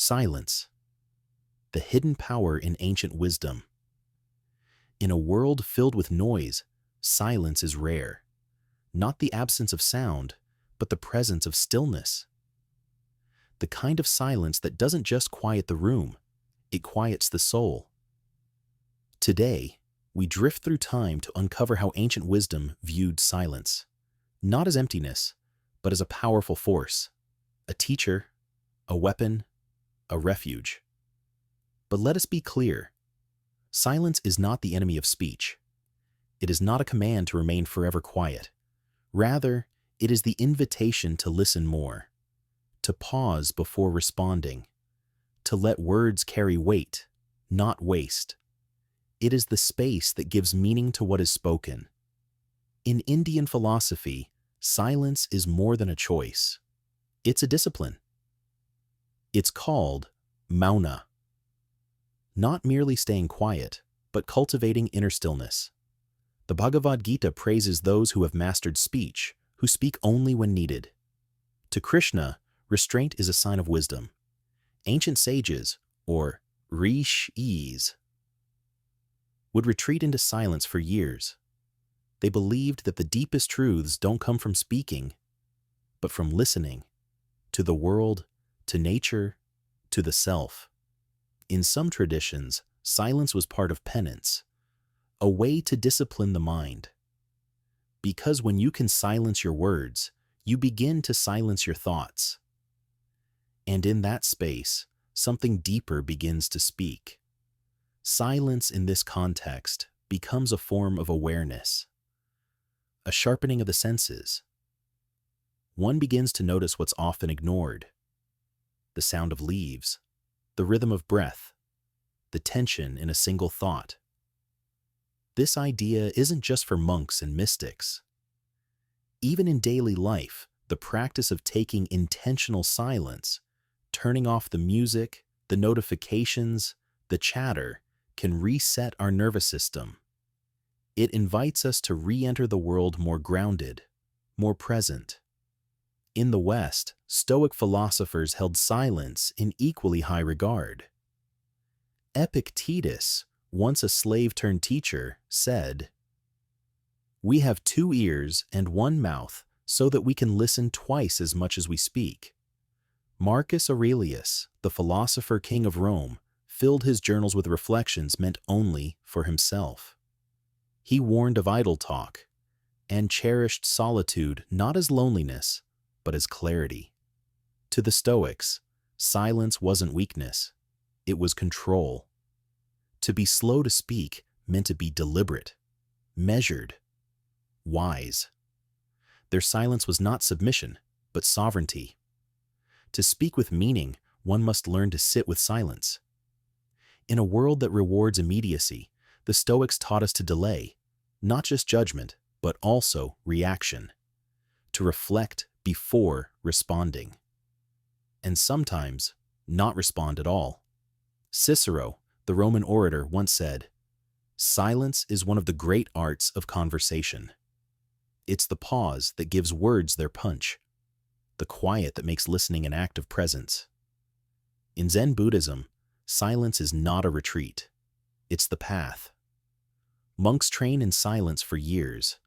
Silence, the hidden power in ancient wisdom. In a world filled with noise, silence is rare. Not the absence of sound, but the presence of stillness. The kind of silence that doesn't just quiet the room, it quiets the soul. Today, we drift through time to uncover how ancient wisdom viewed silence, not as emptiness, but as a powerful force, a teacher, a weapon, a refuge. But let us be clear. Silence is not the enemy of speech. It is not a command to remain forever quiet. Rather, it is the invitation to listen more, to pause before responding, to let words carry weight, not waste. It is the space that gives meaning to what is spoken. In Indian philosophy, silence is more than a choice. It's a discipline. It's called mauna. Not merely staying quiet, but cultivating inner stillness. The Bhagavad Gita praises those who have mastered speech, who speak only when needed. To Krishna, restraint is a sign of wisdom. Ancient sages, or rishis, would retreat into silence for years. They believed that the deepest truths don't come from speaking, but from listening, to the world, to nature, to the self. In some traditions, silence was part of penance, a way to discipline the mind. Because when you can silence your words, you begin to silence your thoughts. And in that space, something deeper begins to speak. Silence in this context becomes a form of awareness, a sharpening of the senses. One begins to notice what's often ignored: the sound of leaves, the rhythm of breath, the tension in a single thought. This idea isn't just for monks and mystics. Even in daily life, the practice of taking intentional silence, turning off the music, the notifications, the chatter, can reset our nervous system. It invites us to re-enter the world more grounded, more present. In the West, Stoic philosophers held silence in equally high regard. Epictetus, once a slave-turned-teacher, said, "We have 2 ears and 1 mouth so that we can listen twice as much as we speak." Marcus Aurelius, the philosopher king of Rome, filled his journals with reflections meant only for himself. He warned of idle talk and cherished solitude not as loneliness, but as clarity. To the Stoics, silence wasn't weakness, it was control. To be slow to speak meant to be deliberate, measured, wise. Their silence was not submission, but sovereignty. To speak with meaning, one must learn to sit with silence. In a world that rewards immediacy, the Stoics taught us to delay, not just judgment, but also reaction, to reflect before responding, and sometimes not respond at all. Cicero, the Roman orator, once said, "Silence is one of the great arts of conversation." It's the pause that gives words their punch, the quiet that makes listening an act of presence. In Zen Buddhism, silence is not a retreat, it's the path. Monks train in silence for years,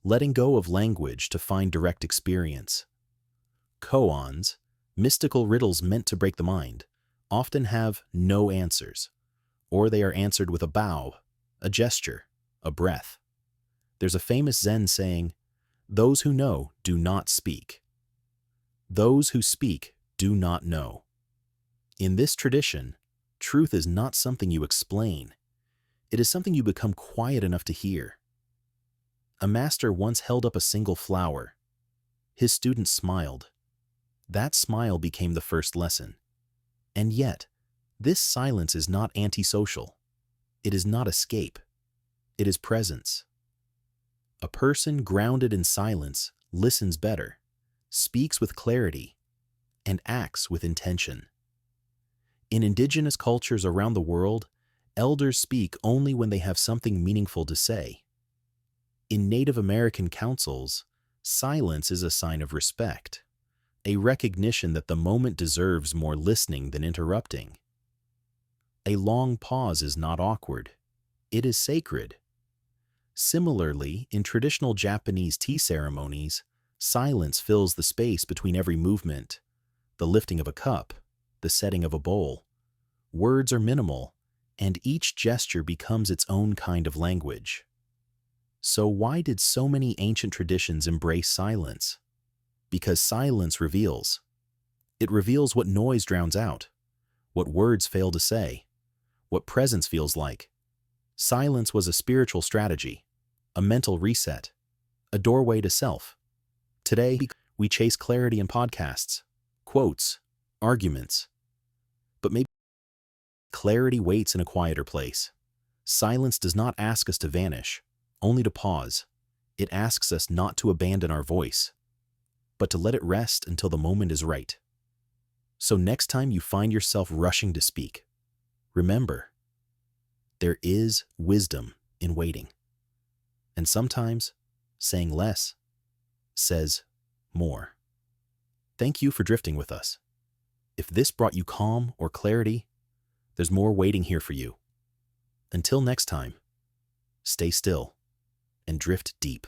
letting go of language to find direct experience. Koans, mystical riddles meant to break the mind, often have no answers, or they are answered with a bow, a gesture, a breath. There's a famous Zen saying, "Those who know do not speak. Those who speak do not know." In this tradition, truth is not something you explain. It is something you become quiet enough to hear. A master once held up a single flower. His students smiled. That smile became the first lesson. And yet, this silence is not antisocial. It is not escape. It is presence. A person grounded in silence listens better, speaks with clarity, and acts with intention. In indigenous cultures around the world, elders speak only when they have something meaningful to say. In Native American councils, silence is a sign of respect, a recognition that the moment deserves more listening than interrupting. A long pause is not awkward. It is sacred. Similarly, in traditional Japanese tea ceremonies, silence fills the space between every movement, the lifting of a cup, the setting of a bowl. Words are minimal, and each gesture becomes its own kind of language. So why did so many ancient traditions embrace silence? Because silence reveals. It reveals what noise drowns out, what words fail to say, what presence feels like. Silence was a spiritual strategy, a mental reset, a doorway to self. Today, we chase clarity in podcasts, quotes, arguments. But maybe clarity waits in a quieter place. Silence does not ask us to vanish, only to pause. It asks us not to abandon our voice, but to let it rest until the moment is right. So next time you find yourself rushing to speak, remember, there is wisdom in waiting. And sometimes saying less says more. Thank you for drifting with us. If this brought you calm or clarity, there's more waiting here for you. Until next time, stay still and drift deep.